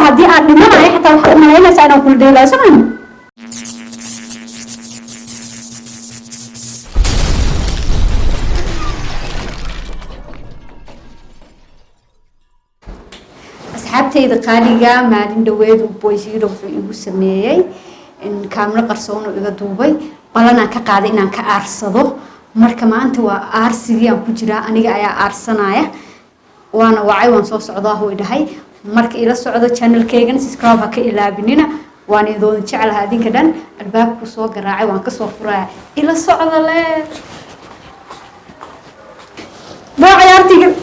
هدي أنا ما حتى ما هنا سأنا كل ده لازم أصحابتي إذا قاليجا ما عندويد وبويسيرو في يوسمية إن كامل قرصون إذا دوبي بلنا كقاعدين كأرصده مركب ما أنت وأرسليا كجرا أنا جاي أرسنايا وأنا وعي وانصوص عضاه ودهي مرك إلى الصعود channel كيجن سبسكرايب هك إلى بنينا وأنا يدون شعل هذه كذا الباب كسوق الراعي وانكسر فرع إلى الصعود لا ما عيارتي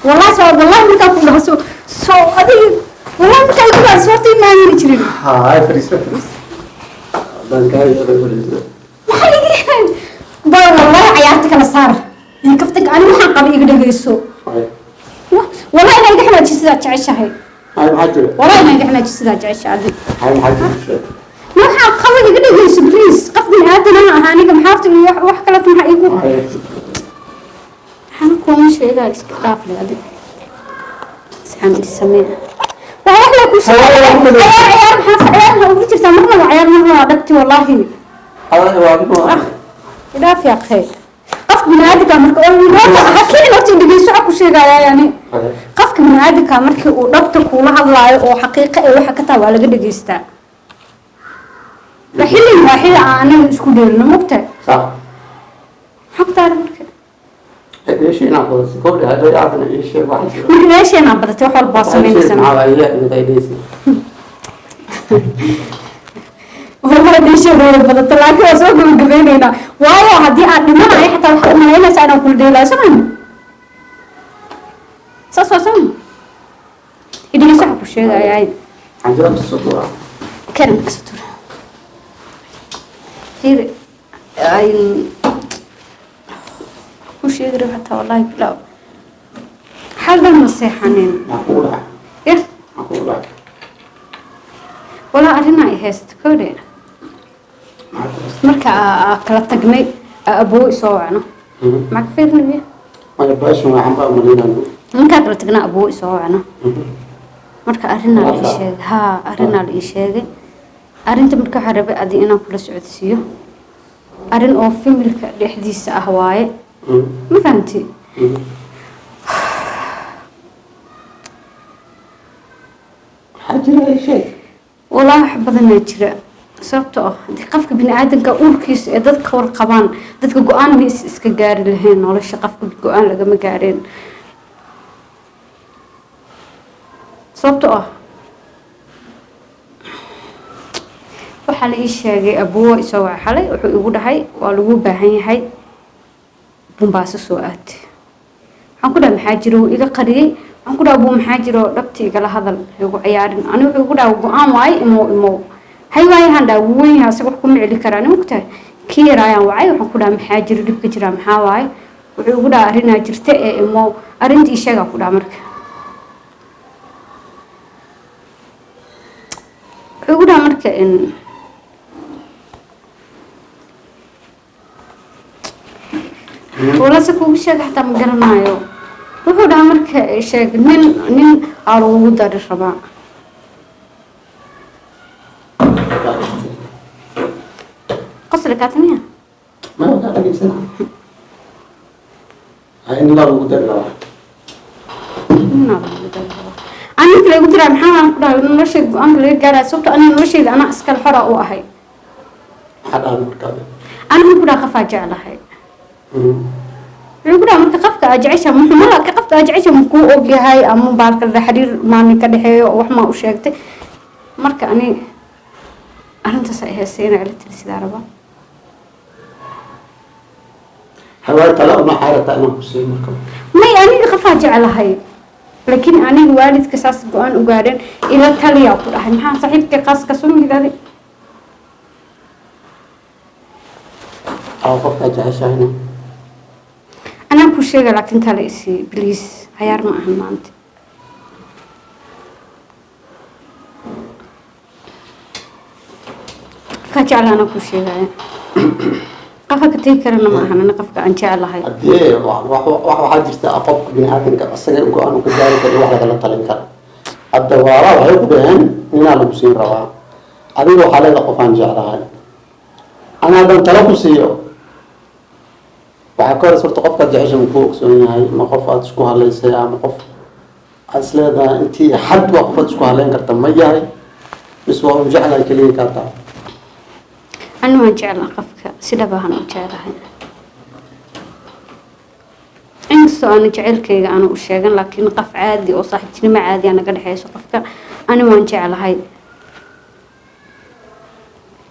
والله صار والله ما كان كله سو أدي والله ما كان كله صورتي ما يجري هاي فريسة بانكاي والله عيارتك أنا صار كفتك أنا ما حقبل يقدر يسوق والله أنا يدحنا جسدا تعيش هاي والله أنا يدحنا جسدا تعيش هذه ما حقبل يقدر يسوق بليز قفني هذا أنا هاني كم حارتي وحكلت من حقيقة حنكون شيء لا يسكتاف لي هذه سحن السماء وأحلى كل شيء عيار حاف عيار وقلت تمرنا عيار مرة عدتي والله هذا هو لا في أخي قفك من هذه كامرك أول حكي نفسي اللي بيسوق كل شيء يعني قفك من هذه كامرك وربطك ولا الله وحقيقة وحكتها ولا قد جيستا الحين أنا إسكو ديرنا مقتل صح حق تعرف ليش أنا بس كل هذا يعرفنا إيش واحد من ليش أنا بدأت أروح الباصمين سنة عوائيات من غيريسي والله ليش أروح بدأت لكن أسوق من قبلنا وايا هدي أنا ما رايح حتى ما هنا سأنا كل ده لازم ساسون إذا يسحب الشيء ده يعني عندنا بالسطورة كلام بالسطورة كثير يعني وش يقدر حتى والله لا حال المصيحانين معقولة إيه معقولة ولا أرنا إيهست كودين مركا كلا تجني أبوي صوعنا معك فين نبيه ما يبغاش ما عم بقى مدينة مركا كلا تجنا أبوي صوعنا مركا أرنا الإشاء ها أرنا الإشاء أرنت مركا حربي أدي أنا كل سعودية أرن أو في ملك الحديث أهواي ما فهمتي حاجة أي شيء والله حبذنا يجرى sababtoo hadii qofka bini aadanka uurkiisa ee dadka warqabaan dadka go'aan ma iska gaari lahayn nolosha qofka go'aan lagama gaareen sababtoo waxa la ii sheegay abuu isoo xalay wuxuu igu dhahay waa lagu baahan yahay Mombasa soo aad waxaan ku dhahay maxaa jiro iga qariyay waxaan ku dhahay abuu maxaa jiro dhabti igala hadal igu ciyaarin anigu wuxuu igu dhahay go'aan waay imo هاي واي هندا وين هسه وحكم علي كراني مكتة كير عيان واي وحكودا محاجر دب كجرا محاواي وحكودا أرينا جرتة إمو أرنتي شجع كودا مرك حكودا مرك إن ولا سكوب شجع حتى مقرنا يو وحكودا مرك شجع نين أروه دار الربع قصر كاتنيا ما هو ده اللي سنة هاي الله وقدر أنا كل قلت له محمد كده نرشة أنا اللي جرى صوت أنا نرشة أنا أسكال حرق وأهي حد أنا كده أنا كده خفاجة على هاي يقول أنا تقفت أجعشها محمد كقفت أجعشها مكو أوجي هاي أمم بارك الحرير ما نكده هي وحما وشيكته مرك أنا تسأيه السنة على التلسيداربا حوالي طلع ما حارة أنا بسيط مركب ما يعني خفاجة على هاي لكن أنا الوالد كساس قوان وقارن إلى تالي أقول أحد محا صاحبك قاس كسوم كذا أو قفت هنا أنا بوشيغ لكن تالي إسي بليز هيار ما أهم أنت فاجع لنا بوشيغ قفك تيكرنا ما أنا قفك أنت على هاي أديه واحد جرت أقف بين عادين كأصلا يقول أنا كجاري كده واحد على طلين كلا hadda waalaa waxay ku dhaheen ninaa lagu siin rabaa adiga waxaa leeda qofaan jeclahay ana haddan talo ku siiyo waxaa ka horeys horta qofkaad jecesha makuu ogsoon yahay ma qof aada isku hadlaysay ama qof aada is leedahay intii xad waa qof aad isku hadlayn karta ma yahay bis waa un jeclahay keliya kaa tahay أنا ما جعل قفك سيدا بهنا وجعلها إن سو أنا جعل كي أنا وشاقن لكن قف عادي أو صاحبتي ما عادي أنا قد حيس قفك أنا ما جعل هاي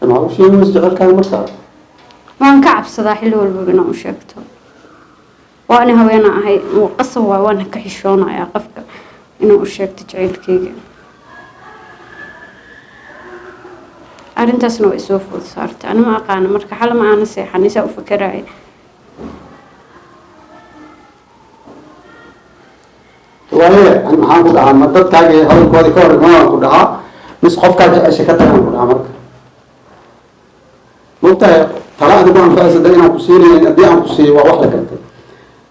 ما هو شيء مستقل كان مرتاح وأنا كعب صداح اللي هو البنا وشاقته وأنا هوينا هاي وقصة وأنا كحشونا يا قفك إنه وشاقت جعل كي أرنتاسنا ويسوف وصارت أنا ما أقانا مركا حالا ما أنا سيحة نساء وفكراي waaye an maxaan ku dhahaa ma dadkaagii hadalkoodii ka hor imaan ku dhahaa mis qofkaa jecesha ka tagaan ku dhahaa marka mogtahay tala adigu anfacaysa da inaan ku siinayn haddii aan ku siiyo waa wax la gartay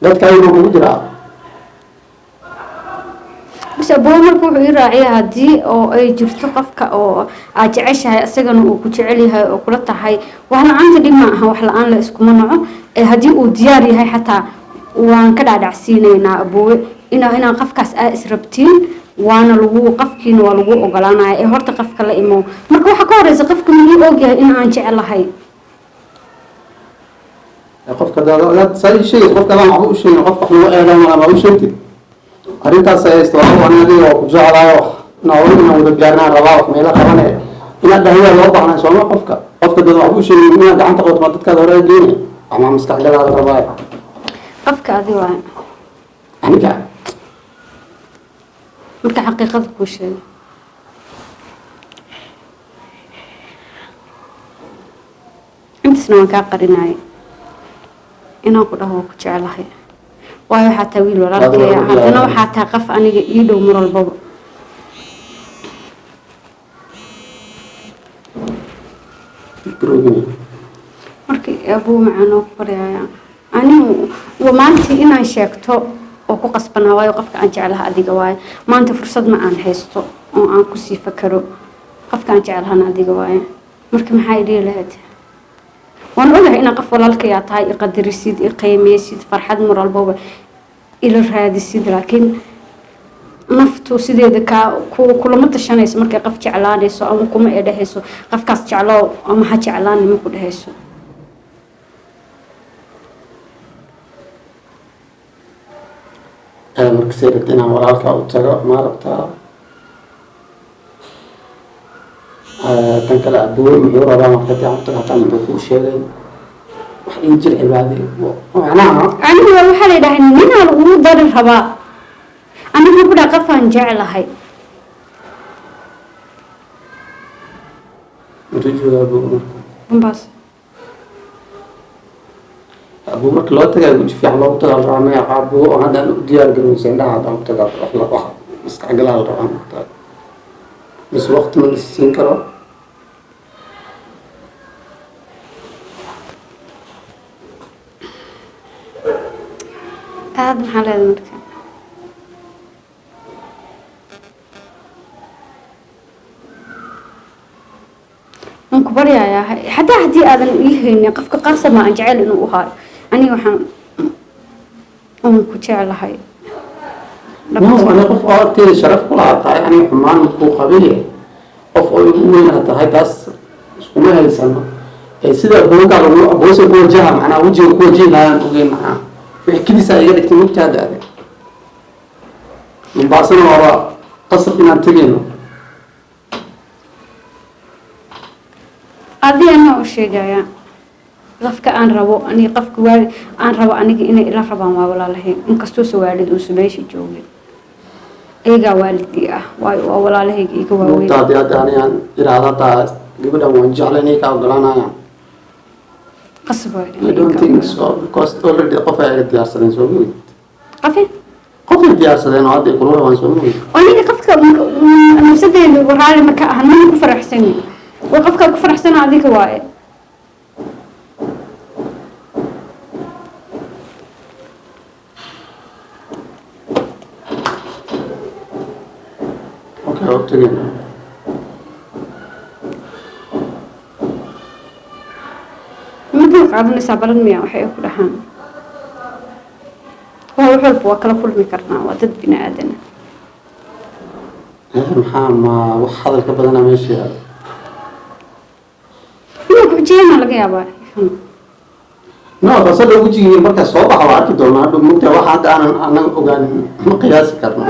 dadkaagii ma kugu jiraa بس أبوه مركو يراعي هدي أو أي جرت قفك أو أجعش هاي أسجن وكتشعلي هاي أو كلتها هاي وأنا عندي معها وحلا أنا لا إسكو منعه هدي ودياري هاي حتى وأنا كده على عسينينا أبوه إنا قفك أسربتين وأنا لو قفكين ولو أقلانا هرت قفك لا إمو مركو حكوا إذا قفك من يوجه إنا أنجعل هاي qofka لا سأي شيء qofka ما معه شيء qofka هو أهلا ما معه شيء arrintaas ay haysto aniga oo ku jeclaayo nool inaan wada gaarnaan rabaa wax meelo qabanaya inaad dhahiya loo baahnaa sooma qofka dad wax u sheegay inaad gacanta qoto ma dadkaad hore geeni ama maskaxdalaada rabaa qofka adi waa aniga marka xaqiiqada ku sheegay intaasna waan kaa qarinaya inaan ku dhaho ku jeclahay waayo xataa wiil walaalkay haddana waxaa taa qaf aniga ii dhow mar walbaba markii abuu macaan oo ku baryaya anigu maantii inaan sheegto oo ku qasbanaa waayo qofka aan jeclaha adiga waayo maanta fursad ma aan haysto oo aan kusii fakaro qofka aan jeclahana adiga waayo marka maxaa idhihi lahayd waan ogahay inaan qof walaalkayaa tahay iqadarisid iqiimeysid farxad mar walbaba ila raadisid laakiin naftu sideeda ka kulama tashanayso markay qof jeclaanayso ama kuma eedhayso qofkaas jecloo ama ha jeclaan ma ku dhahayso marka sayid inaan walaalka u tago ma rabtaa tan kale abuur muxuu rabaa marka taan tago tan muxuu ku sheegay wax in jir cibaadi macnaha anigu waxa la yiraahdaa ninaan ugu dari rabaa anigu ku dhaqa qafan jeclahay intuu joogaa abuur bas abuur marka loo tagay ugu fiican loogu tagaa rabaa ma yaqaabo oo haddaan u diyaar garowsan indhaha haddaan u tagaa wax la wax maskaxgalaha la rabaa marka bas waqti ma la siin karo aad maxaa leedahay marka aan ku baryayaa haddii aadan ii haynin qofka qaasab ma aan jecel inuu u haayo aniga waxaan ku jeclahay أنا قف أرتي شرف كل عطاء يعني حمان مكو خبيه قف أقول هذا بس سكومه هاي السنة سيدا بقولك على بوسه كوجها معنا وجه كوجه لا نقول معنا بحكي لي سايق الاجتماع هذا من بعضنا وراء قصر بنا تجينا أدي أنا أشيء جاية qofka aan rabo ani qofka waalid aan rabo aniga inay ila rabaan waa walaalahay inkastoo soo waalid uu sumeeshi joogay ayaga waalidii ah waa walaalahayga iga waaweyn aan iraadada gabadhan waan jeclaynay ka ogolaanayaan qasba I don't think so because already qof ay diyaarsadeen soo muud qof ay diyaarsadeen oo hadda kullu rabaan soo muud aniga qofka nafsadeedu waraali marka ahan ma ku faraxsan waa qofka ku faraxsan adiga waaye okay oo tagayna muddo qaadanaysaa balan miya waxay ku dhahaan wax walba waa kala kulmi karnaa waa dad bini aadan maxaa ma wax hadal ka badana meesha yaalo inuu kujiyana laga yaabaa no qasada wejigii markaa soo baxa waa arki doonaa hadhow mugtaa waxa hadda aanan anaga ogaanin ma qiyaasi karno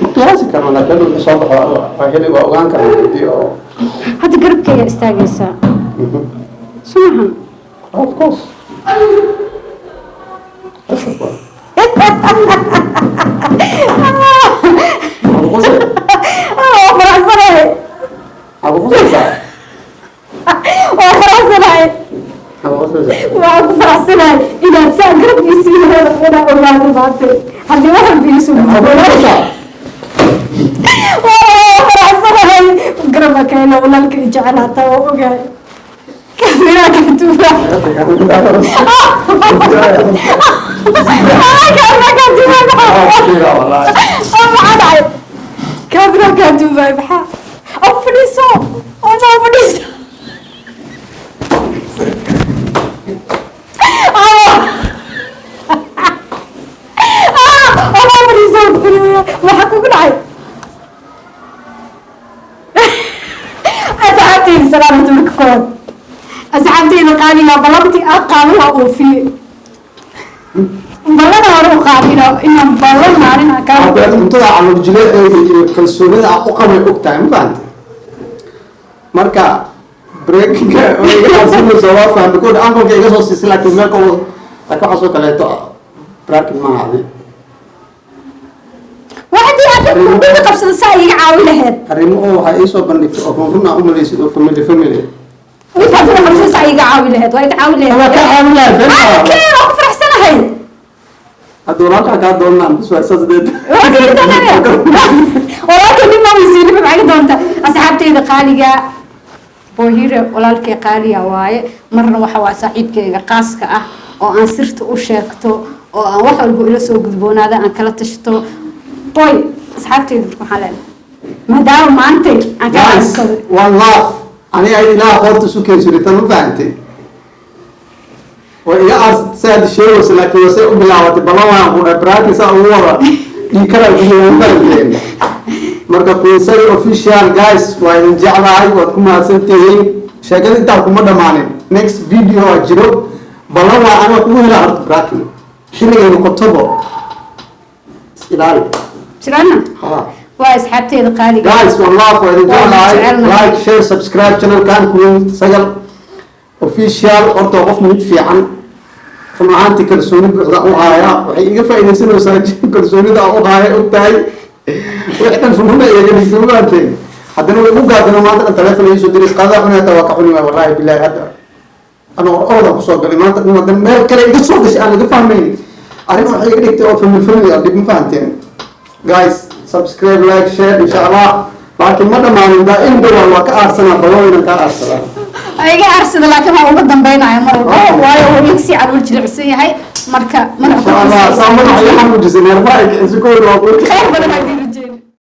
ma qiyaasi karno laakiin hadhow wixii soo baxo waa heli waa ogaan karna hadii oo hadda garabkayga istaagaysaa sumahan of course waa ku faraxsanahay inaad saa garabkiisii hada ogaado maanta haddii waxan biisu faraxsanahay garaba kayna walaalka i jecelaata waa ogahay kaamiraaka tuuba kaamiraaka tuuba maxaa oo fadhiiso oo maa fadhiiso waxaa kugu dhacay asxaabteyda salaamata marka kood asxaabteyda qaaliga ballantii aad qaadana oofiye ballan hore u qaadina inaan ballan maalin aan kaa cuntada calurjile iyo kalsoonida aan u qabay og tahay ma fahantay marka breakinga iga waa fahmay kood ankolka iga soo siisay laakiin meelka laakiin waxaasoo kaleeto breaking maaha adi waxdii aad kudhiga qabsada saa iga caawi laheed arrimo oo waxaa iisoo bandhigtay oo run aa umalaysid oo family intaasina qabsada saa iga caawi laheed waa iga caawi laheed waa ka caawi laheed keen waa ku faraxsanahay hadda walaalkaa kaa doonaan bis waa saas deed walaalka nin ma weysiini ma macgi doonta asxaabteyda qaaliga boohire walaalkay qaaliga waaye marna waxa waa saaxiibkeyga qaaska ah oo aan sirta u sheegto oo aan wax walba ila soo gudboonaada aan kala tashto boy asxaabteyda waxaan leenahay maadaama maantay aan ka aasaday one love aniga ilaa qoorta isu keensurita ma fahantay oo iga saad sheegaysa laakiin wasay u bilaabatay ballan waan ku dhahay braaki saa ugu wada dhiikara gudahanteen marka qiisada official guys waa idin jeclahay waad ku mahadsantihiin sheekada intaa kuma dhammaanin next video waa jiro ballan waa aniga kugu helaa horta braaki xilligay noqotobo is ilaali jirana waa asxaabteyda qaaliga guys والله فايدين لايك شير سبسكرايب channel كان كوين سجل official orto qof mid fiican rumaanti kalsooni buuxda u haaya waxay iga faa'iideysanaysaa kalsoonida u haaya u tahay waxaan rumada iyaga dismaantay haddana way u gaadana maanta telefoon ay soo diris qada cunata waa ka cuni wallahi billahi hada ana orada ku soo galay maanta in meel kale iga soo gashay aan iga fahmayn arrin waxay iga dhigtay oo family dib ma fahanteen guys subscribe like share ان شاء الله لكن ما دمان دا ان دوا waa ka aarsana balooyina ka aarsada iga aarsada laakiin waa uga dambeynaya mar walba waayo uu si carwil jilicsan yahay marka insha Allah saamuna waxaan u jisinaa faaiq isku waa ku khayr badan